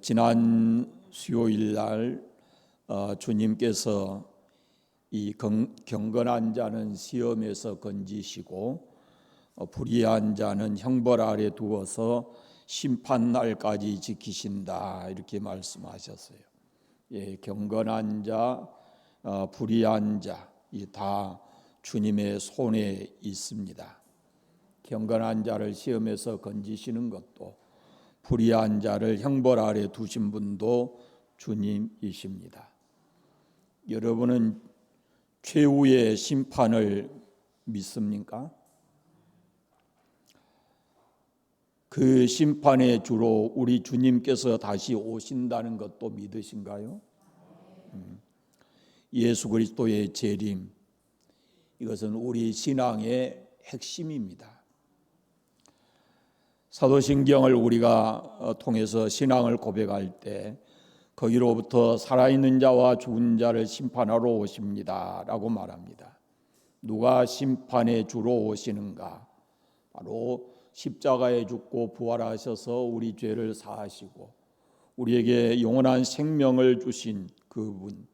지난 수요일 날 주님께서 이 경건한 자는 시험에서 건지시고 불의한 자는 형벌 아래 두어서 심판 날까지 지키신다, 이렇게 말씀하셨어요. 경건한 자, 불의한 자, 이 다 주님의 손에 있습니다. 경건한 자를 시험에서 건지시는 것도, 불의한 자를 형벌 아래 두신 분도 주님이십니다. 여러분은 최후의 심판을 믿습니까? 그 심판의 주로 우리 주님께서 다시 오신다는 것도 믿으신가요? 예수 그리스도의 재림, 이것은 우리 신앙의 핵심입니다. 사도신경을 우리가 통해서 신앙을 고백할 때 거기로부터 살아있는 자와 죽은 자를 심판하러 오십니다 라고 말합니다. 누가 심판의 주로 오시는가? 바로 십자가에 죽고 부활하셔서 우리 죄를 사하시고 우리에게 영원한 생명을 주신 그분,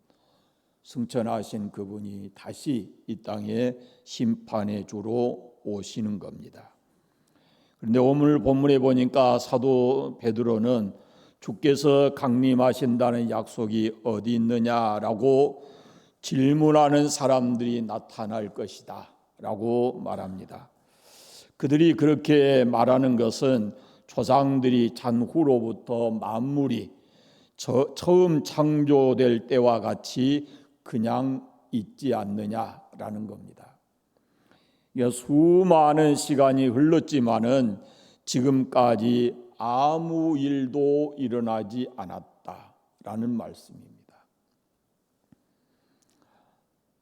승천하신 그분이 다시 이 땅에 심판의 주로 오시는 겁니다. 그런데 오늘 본문에 보니까 사도 베드로는 주께서 강림하신다는 약속이 어디 있느냐라고 질문하는 사람들이 나타날 것이다 라고 말합니다. 그들이 그렇게 말하는 것은 조상들이 잔후로부터 만물이 처음 창조될 때와 같이 그냥 있지 않느냐라는 겁니다. 수많은 시간이 흘렀지만은 지금까지 아무 일도 일어나지 않았다라는 말씀입니다.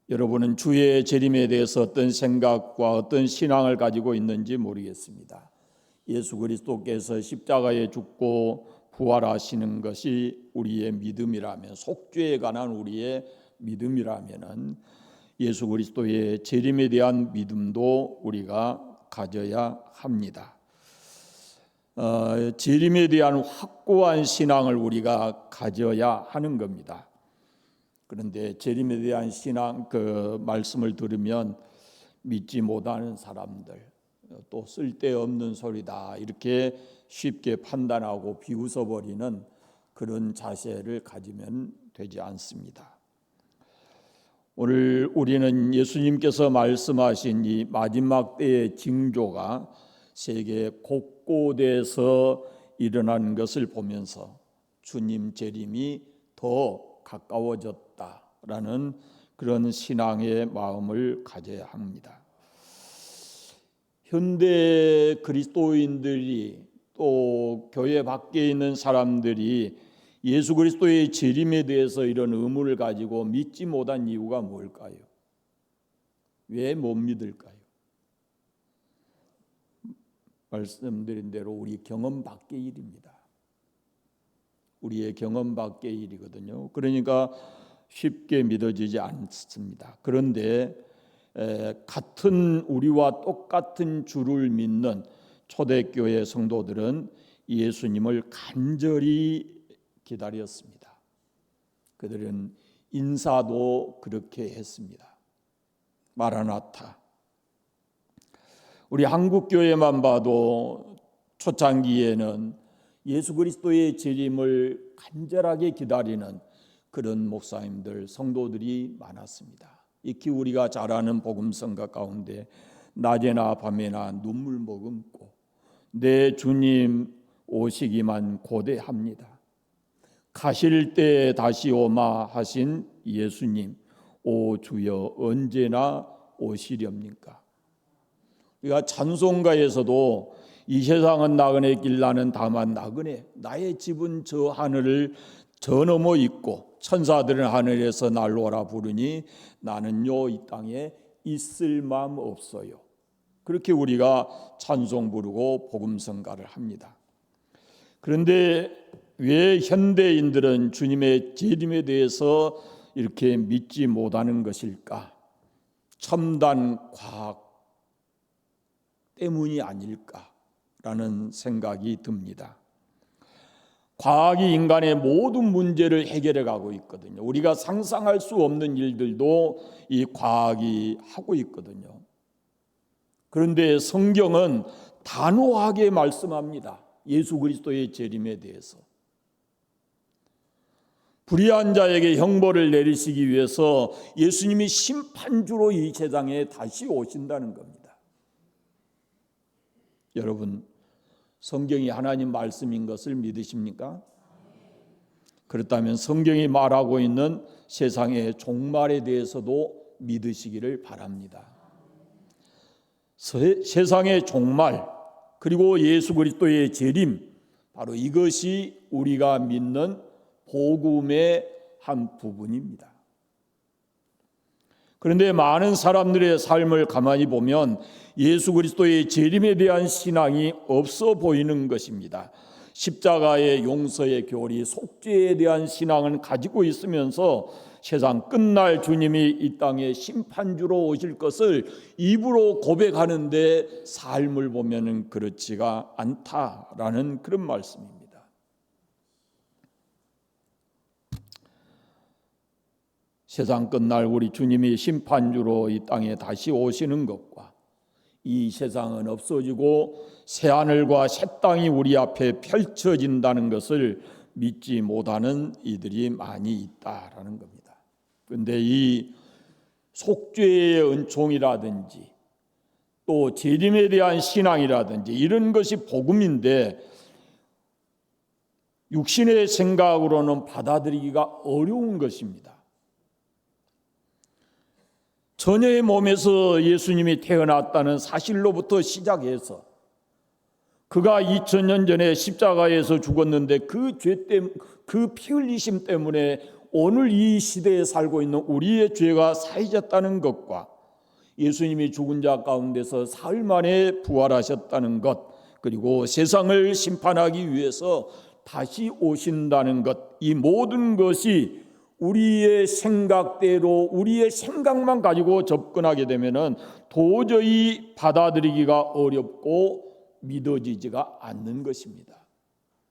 여러분은 주의 재림에 대해서 어떤 생각과 어떤 신앙을 가지고 있는지 모르겠습니다. 예수 그리스도께서 십자가에 죽고 부활하시는 것이 우리의 믿음이라면, 속죄에 관한 우리의 믿음이라면은 예수 그리스도의 재림에 대한 믿음도 우리가 가져야 합니다. 재림에 대한 확고한 신앙을 우리가 가져야 하는 겁니다. 그런데 재림에 대한 신앙, 그 말씀을 들으면 믿지 못하는 사람들, 또 쓸데없는 소리다 이렇게 쉽게 판단하고 비웃어버리는 그런 자세를 가지면 되지 않습니다. 오늘 우리는 예수님께서 말씀하신 이 마지막 때의 징조가 세계 곳곳에서 일어나는 것을 보면서 주님 재림이 더 가까워졌다라는 그런 신앙의 마음을 가져야 합니다. 현대 그리스도인들이 또 교회 밖에 있는 사람들이 예수 그리스도의 재림에 대해서 이런 의문을 가지고 믿지 못한 이유가 뭘까요? 왜 못 믿을까요? 말씀드린 대로 우리 경험 밖의 일입니다. 우리의 경험 밖의 일이거든요. 그러니까 쉽게 믿어지지 않습니다. 그런데 같은 우리와 똑같은 주를 믿는 초대교회 성도들은 예수님을 간절히 기다렸습니다. 그들은 인사도 그렇게 했습니다. 마라나타. 우리 한국 교회만 봐도 초창기에는 예수 그리스도의 재림을 간절하게 기다리는 그런 목사님들, 성도들이 많았습니다. 익히 우리가 잘 아는 복음성가 가운데 낮에나 밤에나 눈물 머금고 내 주님 오시기만 고대합니다. 가실 때 다시 오마 하신 예수님, 오 주여 언제나 오시렵니까? 우리가 찬송가에서도 이 세상은 나그네 길 나는 다만 나그네, 나의 집은 저 하늘을 저 넘어 있고 천사들은 하늘에서 날 오라 부르니 나는요 이 땅에 있을 마음 없어요. 그렇게 우리가 찬송 부르고 복음성가를 합니다. 그런데 왜 현대인들은 주님의 재림에 대해서 이렇게 믿지 못하는 것일까? 첨단 과학 때문이 아닐까라는 생각이 듭니다. 과학이 인간의 모든 문제를 해결해 가고 있거든요. 우리가 상상할 수 없는 일들도 이 과학이 하고 있거든요. 그런데 성경은 단호하게 말씀합니다. 예수 그리스도의 재림에 대해서. 불의한 자에게 형벌을 내리시기 위해서 예수님이 심판주로 이 세상에 다시 오신다는 겁니다. 여러분, 성경이 하나님 말씀인 것을 믿으십니까? 그렇다면 성경이 말하고 있는 세상의 종말에 대해서도 믿으시기를 바랍니다. 세상의 종말, 그리고 예수 그리스도의 재림, 바로 이것이 우리가 믿는 복음의 한 부분입니다. 그런데 많은 사람들의 삶을 가만히 보면 예수 그리스도의 재림에 대한 신앙이 없어 보이는 것입니다. 십자가의 용서의 교리, 속죄에 대한 신앙은 가지고 있으면서 세상 끝날 주님이 이 땅에 심판주로 오실 것을 입으로 고백하는데 삶을 보면은 그렇지가 않다라는 그런 말씀입니다. 세상 끝날 우리 주님이 심판주로 이 땅에 다시 오시는 것과 이 세상은 없어지고 새하늘과 새 땅이 우리 앞에 펼쳐진다는 것을 믿지 못하는 이들이 많이 있다라는 겁니다. 그런데 이 속죄의 은총이라든지 또 재림에 대한 신앙이라든지 이런 것이 복음인데 육신의 생각으로는 받아들이기가 어려운 것입니다. 처녀의 몸에서 예수님이 태어났다는 사실로부터 시작해서 그가 2000년 전에 십자가에서 죽었는데 그 죄 때문에, 그 피 흘리심 때문에 오늘 이 시대에 살고 있는 우리의 죄가 사해졌다는 것과 예수님이 죽은 자 가운데서 사흘 만에 부활하셨다는 것, 그리고 세상을 심판하기 위해서 다시 오신다는 것, 이 모든 것이 우리의 생각대로 우리의 생각만 가지고 접근하게 되면은 도저히 받아들이기가 어렵고 믿어지지가 않는 것입니다.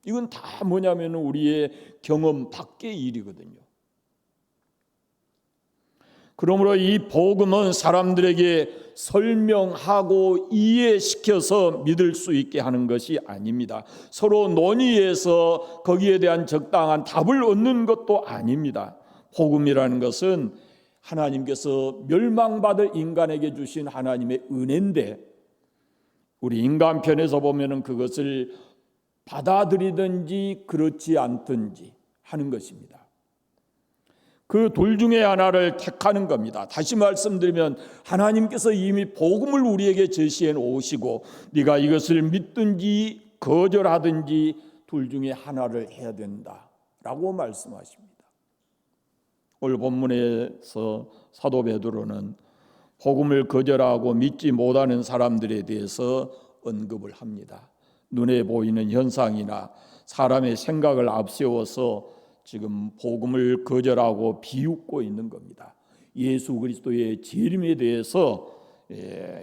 이건 다 뭐냐면 우리의 경험 밖의 일이거든요. 그러므로 이 복음은 사람들에게 설명하고 이해시켜서 믿을 수 있게 하는 것이 아닙니다. 서로 논의해서 거기에 대한 적당한 답을 얻는 것도 아닙니다. 복음이라는 것은 하나님께서 멸망받을 인간에게 주신 하나님의 은혜인데 우리 인간 편에서 보면은 그것을 받아들이든지 그렇지 않든지 하는 것입니다. 그 둘 중에 하나를 택하는 겁니다. 다시 말씀드리면 하나님께서 이미 복음을 우리에게 제시해 놓으시고 네가 이것을 믿든지 거절하든지 둘 중에 하나를 해야 된다라고 말씀하십니다. 오늘 본문에서 사도 베드로는 복음을 거절하고 믿지 못하는 사람들에 대해서 언급을 합니다. 눈에 보이는 현상이나 사람의 생각을 앞세워서 지금 복음을 거절하고 비웃고 있는 겁니다. 예수 그리스도의 재림에 대해서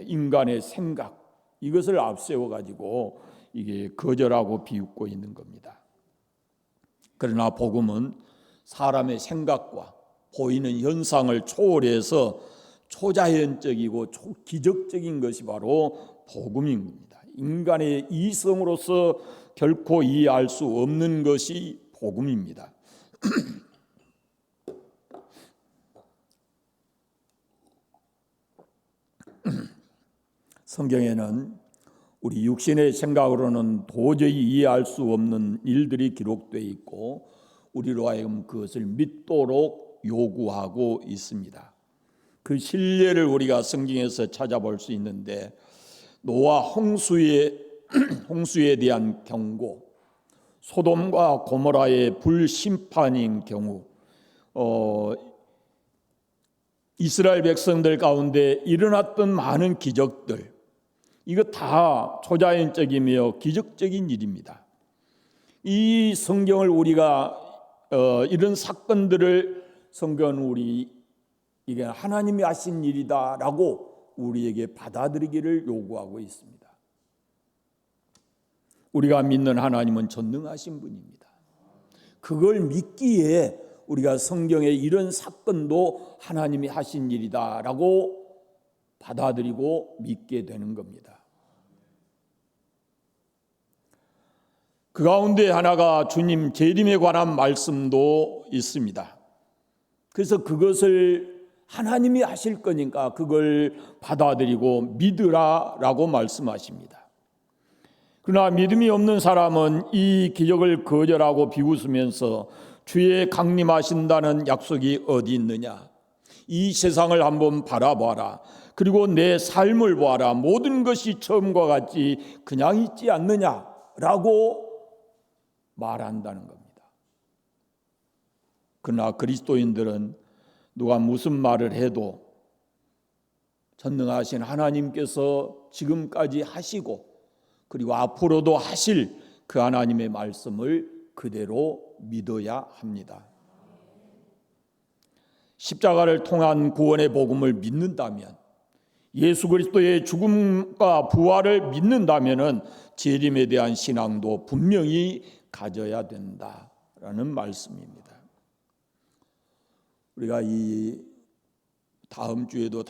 인간의 생각 이것을 앞세워 가지고 이게 거절하고 비웃고 있는 겁니다. 그러나 복음은 사람의 생각과 보이는 현상을 초월해서 초자연적이고 초기적적인 것이 바로 복음입니다. 인간의 이성으로서 결코 이해할 수 없는 것이 복음입니다. 성경에는 우리 육신의 생각으로는 도저히 이해할 수 없는 일들이 기록되어 있고 우리로 하여금 그것을 믿도록 요구하고 있습니다. 그 실례를 우리가 성경에서 찾아볼 수 있는데 노아 홍수에 대한 경고, 소돔과 고모라의 불심판인 경우, 이스라엘 백성들 가운데 일어났던 많은 기적들, 이거 다 초자연적이며 기적적인 일입니다. 이 성경을 우리가 이런 사건들을 성경은 이게 하나님이 하신 일이다라고 우리에게 받아들이기를 요구하고 있습니다. 우리가 믿는 하나님은 전능하신 분입니다. 그걸 믿기에 우리가 성경에 이런 사건도 하나님이 하신 일이다라고 받아들이고 믿게 되는 겁니다. 그 가운데 하나가 주님 재림에 관한 말씀도 있습니다. 그래서 그것을 하나님이 하실 거니까 그걸 받아들이고 믿으라라고 말씀하십니다. 그러나 믿음이 없는 사람은 이 기적을 거절하고 비웃으면서 주의 강림하신다는 약속이 어디 있느냐? 이 세상을 한번 바라봐라. 그리고 내 삶을 보아라. 모든 것이 처음과 같이 그냥 있지 않느냐라고 말한다는 겁니다. 그러나 그리스도인들은 누가 무슨 말을 해도 전능하신 하나님께서 지금까지 하시고 그리고 앞으로도 하실 그 하나님의 말씀을 그대로 믿어야 합니다. 십자가를 통한 구원의 복음을 믿는다면, 예수 그리스도의 죽음과 부활을 믿는다면 재림에 대한 신앙도 분명히 가져야 된다라는 말씀입니다. 우리가 이 다음 주에도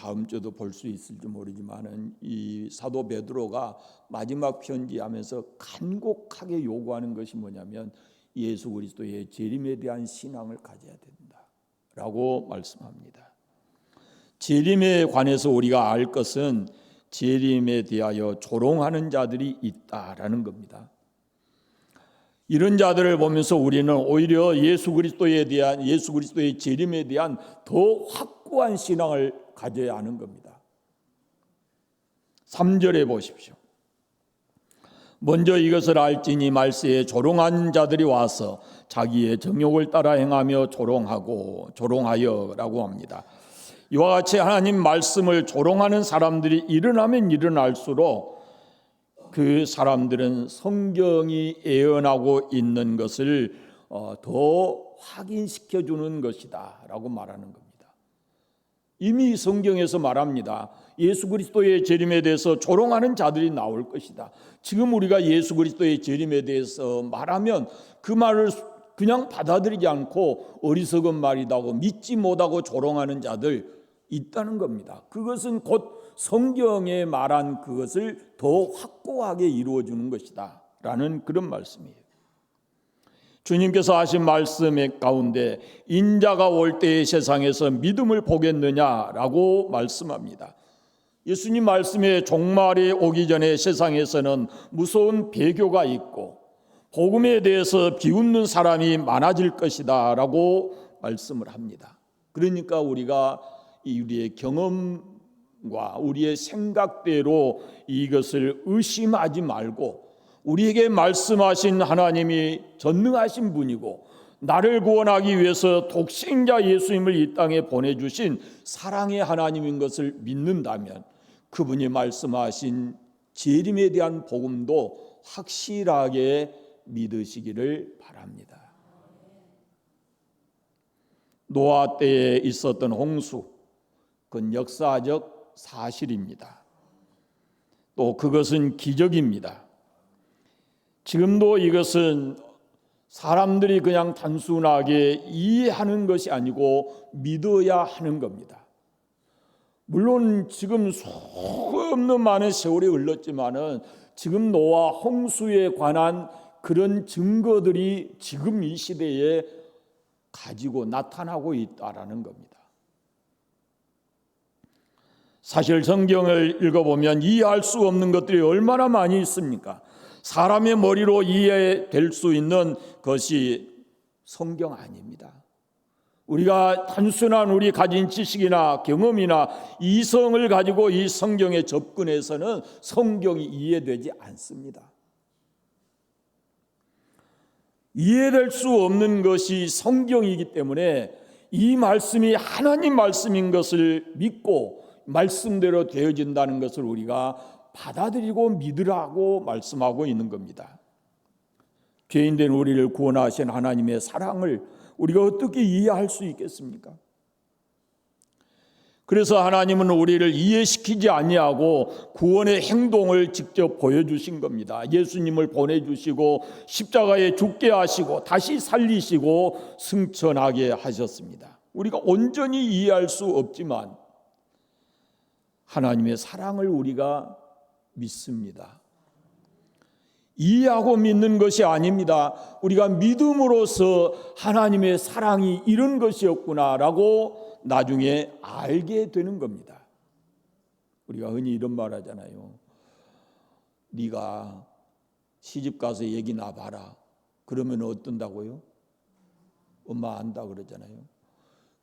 볼 수 있을지 모르지만은 이 사도 베드로가 마지막 편지하면서 간곡하게 요구하는 것이 뭐냐면 예수 그리스도의 재림에 대한 신앙을 가져야 된다라고 말씀합니다. 재림에 관해서 우리가 알 것은 재림에 대하여 조롱하는 자들이 있다라는 겁니다. 이런 자들을 보면서 우리는 오히려 예수 그리스도의 재림에 대한 더 확고한 신앙을 가져야 하는 겁니다. 3절에 보십시오. 먼저 이것을 알지니 말세에 조롱하는 자들이 와서 자기의 정욕을 따라 행하며 조롱하여라고 합니다. 이와 같이 하나님 말씀을 조롱하는 사람들이 일어나면 일어날수록 그 사람들은 성경이 예언하고 있는 것을 더 확인시켜 주는 것이다 라고 말하는 겁니다. 이미 성경에서 말합니다. 예수 그리스도의 재림에 대해서 조롱하는 자들이 나올 것이다. 지금 우리가 예수 그리스도의 재림에 대해서 말하면 그 말을 그냥 받아들이지 않고 어리석은 말이라고 믿지 못하고 조롱하는 자들 있다는 겁니다. 그것은 곧 성경에 말한 그것을 더 확고하게 이루어주는 것이다 라는 그런 말씀이에요. 주님께서 하신 말씀 가운데 인자가 올 때의 세상에서 믿음을 보겠느냐라고 말씀합니다. 예수님 말씀에 종말이 오기 전에 세상에서는 무서운 배교가 있고 복음에 대해서 비웃는 사람이 많아질 것이다 라고 말씀을 합니다. 그러니까 우리가 우리의 경험과 우리의 생각대로 이것을 의심하지 말고 우리에게 말씀하신 하나님이 전능하신 분이고 나를 구원하기 위해서 독생자 예수님을 이 땅에 보내주신 사랑의 하나님인 것을 믿는다면 그분이 말씀하신 재림에 대한 복음도 확실하게 믿으시기를 바랍니다. 노아 때에 있었던 홍수, 그건 역사적 사실입니다. 또 그것은 기적입니다. 지금도 이것은 사람들이 그냥 단순하게 이해하는 것이 아니고 믿어야 하는 겁니다. 물론 지금 수없는 많은 세월이 흘렀지만은 지금 노아 홍수에 관한 그런 증거들이 지금 이 시대에 가지고 나타나고 있다라는 겁니다. 사실 성경을 읽어보면 이해할 수 없는 것들이 얼마나 많이 있습니까? 사람의 머리로 이해될 수 있는 것이 성경 아닙니다. 우리가 단순한 우리 가진 지식이나 경험이나 이성을 가지고 이 성경에 접근해서는 성경이 이해되지 않습니다. 이해될 수 없는 것이 성경이기 때문에 이 말씀이 하나님 말씀인 것을 믿고 말씀대로 되어진다는 것을 우리가 받아들이고 믿으라고 말씀하고 있는 겁니다. 죄인된 우리를 구원하신 하나님의 사랑을 우리가 어떻게 이해할 수 있겠습니까? 그래서 하나님은 우리를 이해시키지 아니하고 구원의 행동을 직접 보여주신 겁니다. 예수님을 보내주시고 십자가에 죽게 하시고 다시 살리시고 승천하게 하셨습니다. 우리가 온전히 이해할 수 없지만 하나님의 사랑을 우리가 믿습니다. 이해하고 믿는 것이 아닙니다. 우리가 믿음으로써 하나님의 사랑이 이런 것이었구나라고 나중에 알게 되는 겁니다. 우리가 흔히 이런 말 하잖아요. 네가 시집 가서 얘기 나봐라. 그러면 어떤다고요? 엄마 안다 그러잖아요.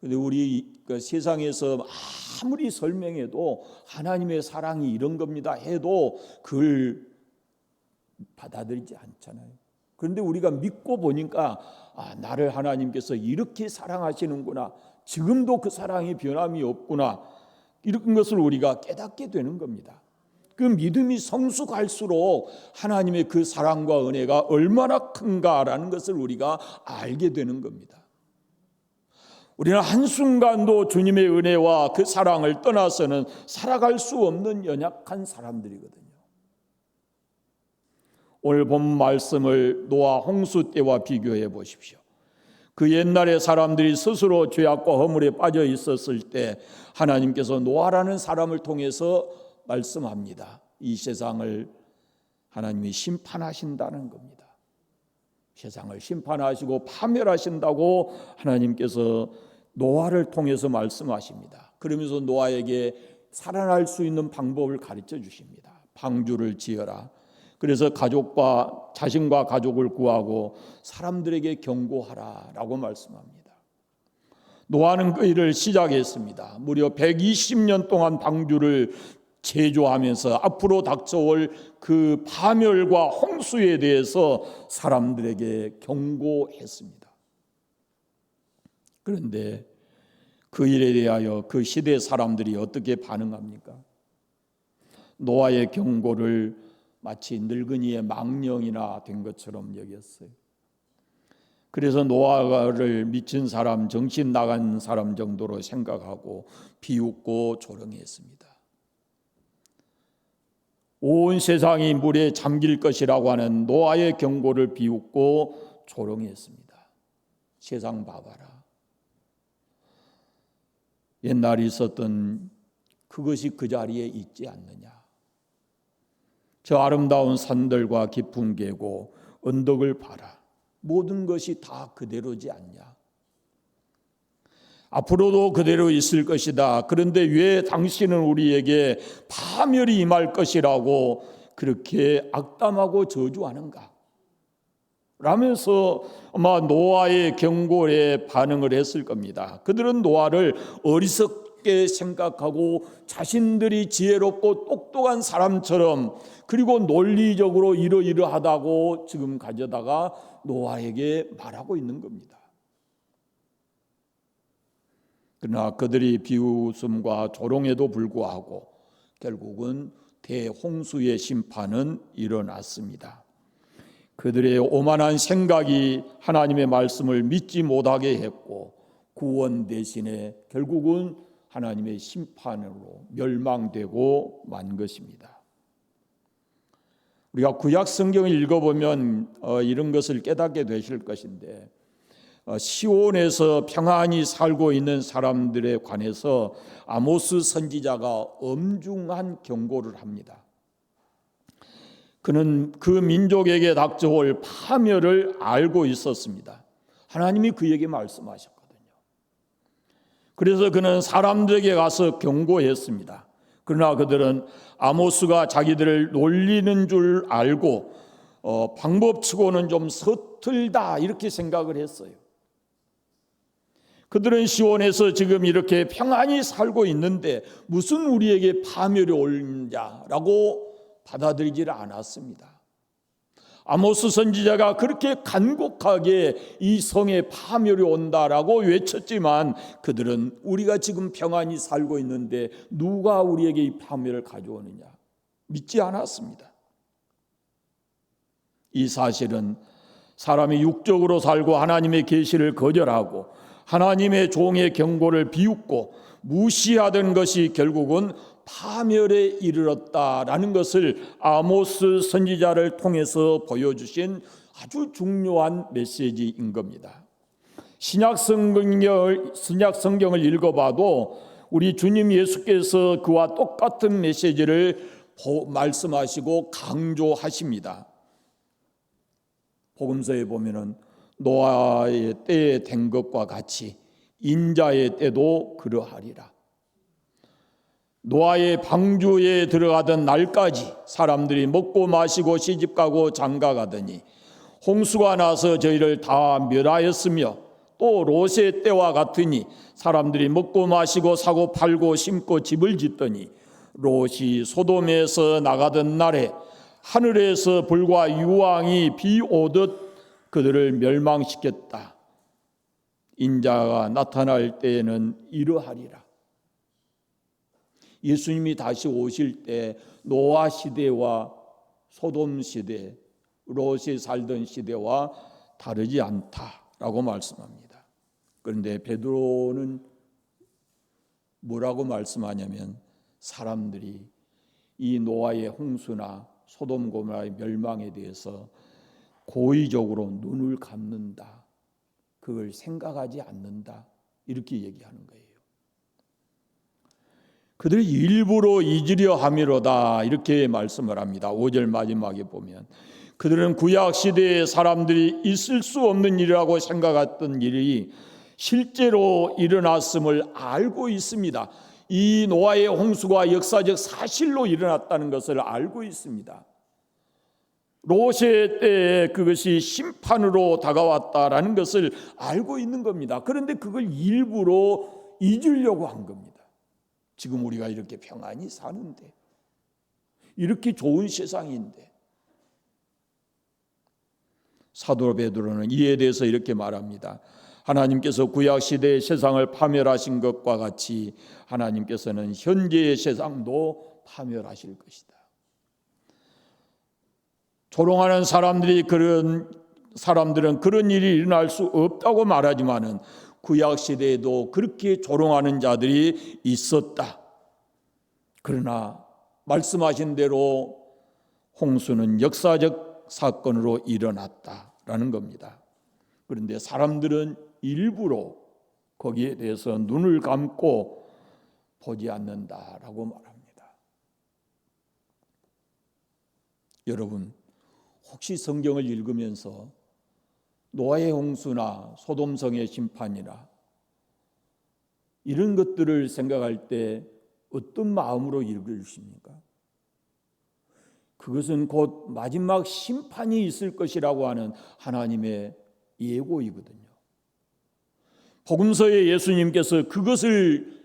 근데 우리 세상에서 아무리 설명해도 하나님의 사랑이 이런 겁니다 해도 그걸 받아들이지 않잖아요. 그런데 우리가 믿고 보니까 나를 하나님께서 이렇게 사랑하시는구나. 지금도 그 사랑이 변함이 없구나. 이런 것을 우리가 깨닫게 되는 겁니다. 그 믿음이 성숙할수록 하나님의 그 사랑과 은혜가 얼마나 큰가라는 것을 우리가 알게 되는 겁니다. 우리는 한순간도 주님의 은혜와 그 사랑을 떠나서는 살아갈 수 없는 연약한 사람들이거든요. 오늘 본 말씀을 노아 홍수 때와 비교해 보십시오. 그 옛날에 사람들이 스스로 죄악과 허물에 빠져 있었을 때 하나님께서 노아라는 사람을 통해서 말씀합니다. 이 세상을 하나님이 심판하신다는 겁니다. 세상을 심판하시고 파멸하신다고 하나님께서 노아를 통해서 말씀하십니다. 그러면서 노아에게 살아날 수 있는 방법을 가르쳐 주십니다. 방주를 지어라. 그래서 자신과 가족을 구하고 사람들에게 경고하라라고 말씀합니다. 노아는 그 일을 시작했습니다. 무려 120년 동안 방주를 제조하면서 앞으로 닥쳐올 그 파멸과 홍수에 대해서 사람들에게 경고했습니다. 그런데 그 일에 대하여 그 시대 사람들이 어떻게 반응합니까? 노아의 경고를 마치 늙은이의 망령이나 된 것처럼 여겼어요. 그래서 노아를 미친 사람, 정신 나간 사람 정도로 생각하고 비웃고 조롱했습니다. 온 세상이 물에 잠길 것이라고 하는 노아의 경고를 비웃고 조롱했습니다. 세상 봐봐라. 옛날에 있었던 그것이 그 자리에 있지 않느냐. 저 아름다운 산들과 깊은 계곡, 언덕을 봐라. 모든 것이 다 그대로지 않냐. 앞으로도 그대로 있을 것이다. 그런데 왜 당신은 우리에게 파멸이 임할 것이라고 그렇게 악담하고 저주하는가? 라면서 아마 노아의 경고에 반응을 했을 겁니다. 그들은 노아를 어리석게 생각하고 자신들이 지혜롭고 똑똑한 사람처럼 그리고 논리적으로 이러이러하다고 지금 가져다가 노아에게 말하고 있는 겁니다. 그러나 그들이 비웃음과 조롱에도 불구하고 결국은 대홍수의 심판은 일어났습니다. 그들의 오만한 생각이 하나님의 말씀을 믿지 못하게 했고 구원 대신에 결국은 하나님의 심판으로 멸망되고 만 것입니다. 우리가 구약 성경을 읽어보면 이런 것을 깨닫게 되실 것인데 시온에서 평안히 살고 있는 사람들에 관해서 아모스 선지자가 엄중한 경고를 합니다. 그는 그 민족에게 닥쳐올 파멸을 알고 있었습니다. 하나님이 그에게 말씀하셨거든요. 그래서 그는 사람들에게 가서 경고했습니다. 그러나 그들은 아모스가 자기들을 놀리는 줄 알고 방법치고는 좀 서툴다 이렇게 생각을 했어요. 그들은 시온에서 지금 이렇게 평안히 살고 있는데 무슨 우리에게 파멸이 오느냐라고 받아들이지를 않았습니다. 아모스 선지자가 그렇게 간곡하게 이 성에 파멸이 온다라고 외쳤지만 그들은 우리가 지금 평안히 살고 있는데 누가 우리에게 이 파멸을 가져오느냐 믿지 않았습니다. 이 사실은 사람이 육적으로 살고 하나님의 계시를 거절하고 하나님의 종의 경고를 비웃고 무시하던 것이 결국은 파멸에 이르렀다라는 것을 아모스 선지자를 통해서 보여주신 아주 중요한 메시지인 겁니다. 신약 성경을 읽어봐도 우리 주님 예수께서 그와 똑같은 메시지를 말씀하시고 강조하십니다. 복음서에 보면은 노아의 때에 된 것과 같이 인자의 때도 그러하리라. 노아의 방주에 들어가던 날까지 사람들이 먹고 마시고 시집가고 장가가더니 홍수가 나서 저희를 다 멸하였으며, 또 롯의 때와 같으니 사람들이 먹고 마시고 사고 팔고 심고 집을 짓더니 롯이 소돔에서 나가던 날에 하늘에서 불과 유황이 비 오듯 그들을 멸망시켰다. 인자가 나타날 때에는 이러하리라. 예수님이 다시 오실 때 노아 시대와 소돔 시대, 롯이 살던 시대와 다르지 않다라고 말씀합니다. 그런데 베드로는 뭐라고 말씀하냐면, 사람들이 이 노아의 홍수나 소돔 고모라의 멸망에 대해서 고의적으로 눈을 감는다, 그걸 생각하지 않는다, 이렇게 얘기하는 거예요. 그들이 일부러 잊으려 함이로다, 이렇게 말씀을 합니다. 5절 마지막에 보면 그들은 구약 시대의 사람들이 있을 수 없는 일이라고 생각했던 일이 실제로 일어났음을 알고 있습니다. 이 노아의 홍수가 역사적 사실로 일어났다는 것을 알고 있습니다. 롯의 때에 그것이 심판으로 다가왔다라는 것을 알고 있는 겁니다. 그런데 그걸 일부러 잊으려고 한 겁니다. 지금 우리가 이렇게 평안히 사는데, 이렇게 좋은 세상인데. 사도 베드로는 이에 대해서 이렇게 말합니다. 하나님께서 구약 시대의 세상을 파멸하신 것과 같이 하나님께서는 현재의 세상도 파멸하실 것이다. 조롱하는 사람들은 그런 일이 일어날 수 없다고 말하지만은 구약 시대에도 그렇게 조롱하는 자들이 있었다. 그러나 말씀하신 대로 홍수는 역사적 사건으로 일어났다라는 겁니다. 그런데 사람들은 일부러 거기에 대해서 눈을 감고 보지 않는다라고 말합니다. 여러분, 혹시 성경을 읽으면서 노아의 홍수나 소돔성의 심판이나 이런 것들을 생각할 때 어떤 마음으로 읽으십니까? 그것은 곧 마지막 심판이 있을 것이라고 하는 하나님의 예고이거든요. 복음서에 예수님께서 그것을,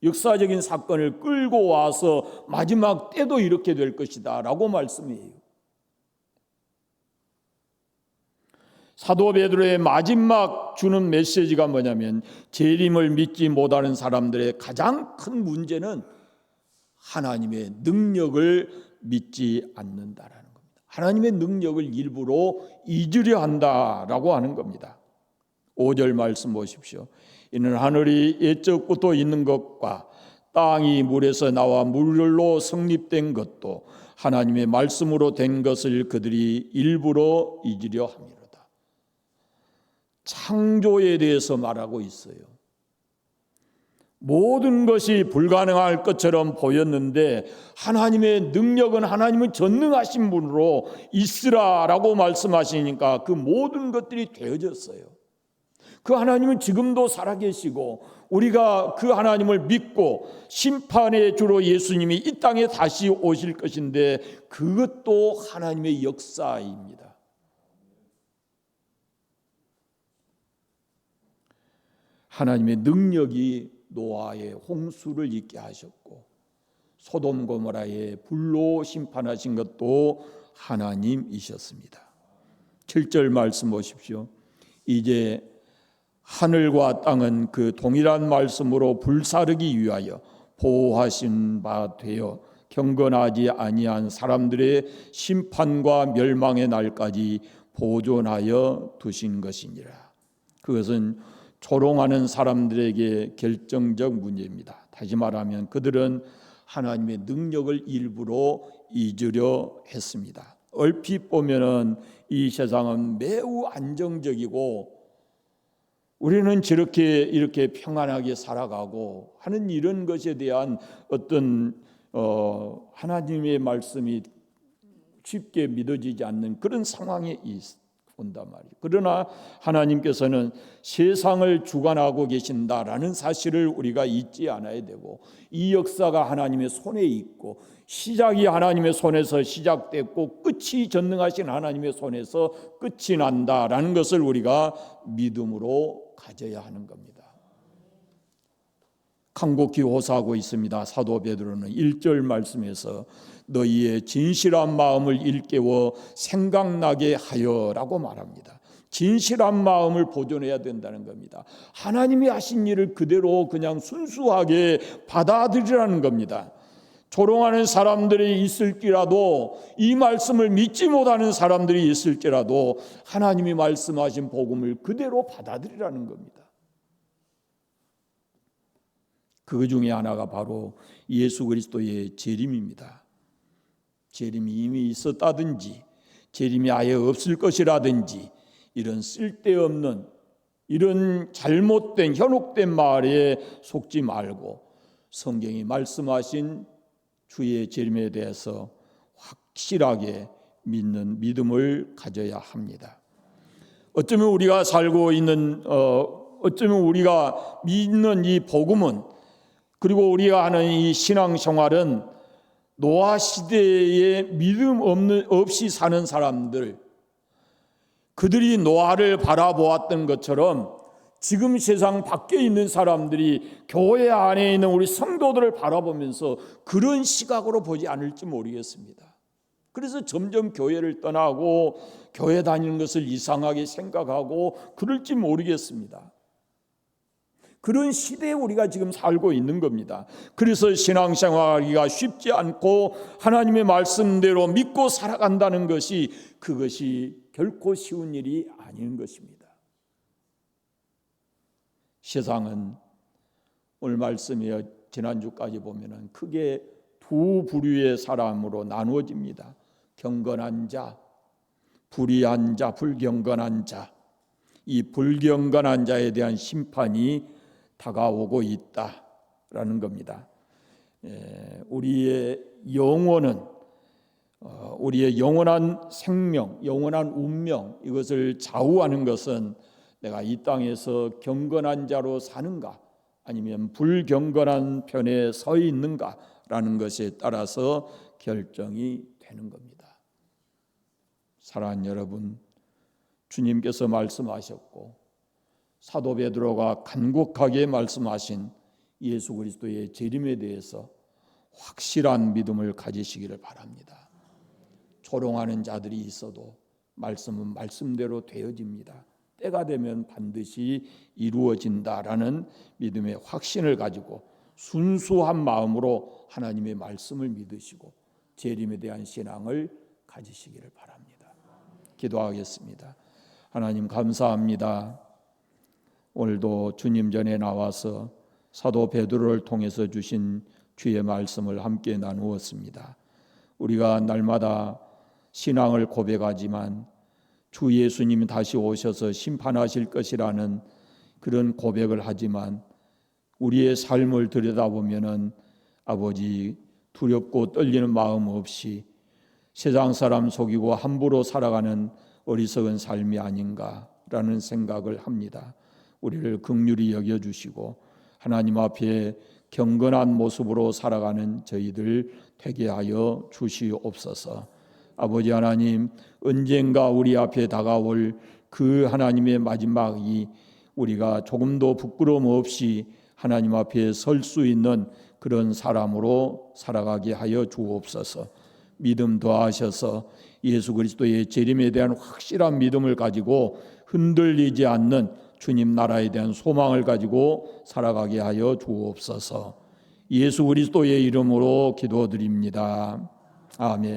역사적인 사건을 끌고 와서 마지막 때도 이렇게 될 것이다 라고 말씀해요. 사도 베드로의 마지막 주는 메시지가 뭐냐면, 재림을 믿지 못하는 사람들의 가장 큰 문제는 하나님의 능력을 믿지 않는다라는 겁니다. 하나님의 능력을 일부러 잊으려 한다라고 하는 겁니다. 5절 말씀 보십시오. 이는 하늘이 옛적부터 있는 것과 땅이 물에서 나와 물로 성립된 것도 하나님의 말씀으로 된 것을 그들이 일부러 잊으려 함이로다. 창조에 대해서 말하고 있어요. 모든 것이 불가능할 것처럼 보였는데 하나님의 능력은, 하나님은 전능하신 분으로 있으라라고 말씀하시니까 그 모든 것들이 되어졌어요. 그 하나님은 지금도 살아계시고, 우리가 그 하나님을 믿고 심판의 주로 예수님이 이 땅에 다시 오실 것인데 그것도 하나님의 역사입니다. 하나님의 능력이 노아의 홍수를 있게 하셨고 소돔 고모라의 불로 심판하신 것도 하나님이셨습니다. 7절 말씀 보십시오. 이제 하늘과 땅은 그 동일한 말씀으로 불사르기 위하여 보호하신 바 되어 경건하지 아니한 사람들의 심판과 멸망의 날까지 보존하여 두신 것이니라. 그것은 조롱하는 사람들에게 결정적 문제입니다. 다시 말하면 그들은 하나님의 능력을 일부러 잊으려 했습니다. 얼핏 보면은 이 세상은 매우 안정적이고 우리는 저렇게 이렇게 평안하게 살아가고 하는 이런 것에 대한 어떤 하나님의 말씀이 쉽게 믿어지지 않는 그런 상황에 온단 말이에요. 그러나 하나님께서는 세상을 주관하고 계신다라는 사실을 우리가 잊지 않아야 되고, 이 역사가 하나님의 손에 있고 시작이 하나님의 손에서 시작됐고 끝이 전능하신 하나님의 손에서 끝이 난다라는 것을 우리가 믿음으로 가져야 하는 겁니다. 간곡히 호소하고 있습니다. 사도 베드로는 1절 말씀에서 너희의 진실한 마음을 일깨워 생각나게 하여라고 말합니다. 진실한 마음을 보존해야 된다는 겁니다. 하나님이 하신 일을 그대로 그냥 순수하게 받아들이라는 겁니다. 조롱하는 사람들이 있을지라도, 이 말씀을 믿지 못하는 사람들이 있을지라도 하나님이 말씀하신 복음을 그대로 받아들이라는 겁니다. 그 중에 하나가 바로 예수 그리스도의 재림입니다. 재림이 이미 있었다든지 재림이 아예 없을 것이라든지 이런 쓸데없는, 이런 잘못된 현혹된 말에 속지 말고 성경이 말씀하신 주의 재림에 대해서 확실하게 믿는 믿음을 가져야 합니다. 어쩌면 우리가 살고 있는 어쩌면 우리가 믿는 이 복음은, 그리고 우리가 하는 이 신앙생활은 노아 시대에 믿음 없이 사는 사람들, 그들이 노아를 바라보았던 것처럼 지금 세상 밖에 있는 사람들이 교회 안에 있는 우리 성도들을 바라보면서 그런 시각으로 보지 않을지 모르겠습니다. 그래서 점점 교회를 떠나고 교회 다니는 것을 이상하게 생각하고 그럴지 모르겠습니다. 그런 시대에 우리가 지금 살고 있는 겁니다. 그래서 신앙생활하기가 쉽지 않고 하나님의 말씀대로 믿고 살아간다는 것이, 그것이 결코 쉬운 일이 아닌 것입니다. 세상은 오늘 말씀이요, 지난주까지 보면은 크게 두 부류의 사람으로 나누어집니다. 경건한 자, 불의한 자, 불경건한 자. 이 불경건한 자에 대한 심판이 다가오고 있다라는 겁니다. 우리의 영혼은, 우리의 영원한 생명, 영원한 운명, 이것을 좌우하는 것은 내가 이 땅에서 경건한 자로 사는가 아니면 불경건한 편에 서 있는가라는 것에 따라서 결정이 되는 겁니다. 사랑하는 여러분, 주님께서 말씀하셨고 사도 베드로가 간곡하게 말씀하신 예수 그리스도의 재림에 대해서 확실한 믿음을 가지시기를 바랍니다. 조롱하는 자들이 있어도 말씀은 말씀대로 되어집니다. 때가 되면 반드시 이루어진다라는 믿음의 확신을 가지고 순수한 마음으로 하나님의 말씀을 믿으시고 재림에 대한 신앙을 가지시기를 바랍니다. 기도하겠습니다. 하나님 감사합니다. 오늘도 주님 전에 나와서 사도 베드로를 통해서 주신 주의 말씀을 함께 나누었습니다. 우리가 날마다 신앙을 고백하지만 주 예수님이 다시 오셔서 심판하실 것이라는 그런 고백을 하지만 우리의 삶을 들여다보면은 아버지, 두렵고 떨리는 마음 없이 세상 사람 속이고 함부로 살아가는 어리석은 삶이 아닌가라는 생각을 합니다. 우리를 긍휼히 여겨주시고 하나님 앞에 경건한 모습으로 살아가는 저희들 되게 하여 주시옵소서. 아버지 하나님, 언젠가 우리 앞에 다가올 그 하나님의 마지막이 우리가 조금도 부끄러움 없이 하나님 앞에 설 수 있는 그런 사람으로 살아가게 하여 주옵소서. 믿음 더하셔서 예수 그리스도의 재림에 대한 확실한 믿음을 가지고 흔들리지 않는 주님 나라에 대한 소망을 가지고 살아가게 하여 주옵소서. 예수 그리스도의 이름으로 기도드립니다. 아멘.